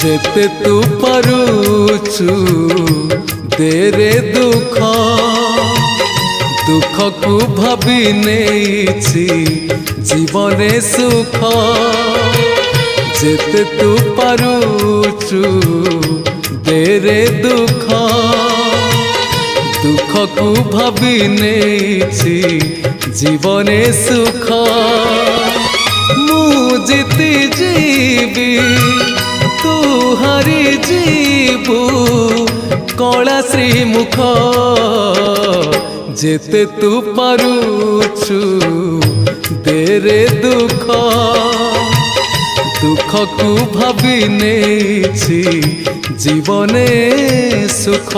जेते तू पारुछु देरे दुख दुख को भाभी नेछि जीवने सुख जेते तू पारुछु देरे दुख दुख को भाभी नेछि जीवने सुख मु जीति जीवी तू हारी जीवु कला श्रीमुख जेते तू पारुछु देरे दुख दुख को भाभी नेछि जीवने सुख।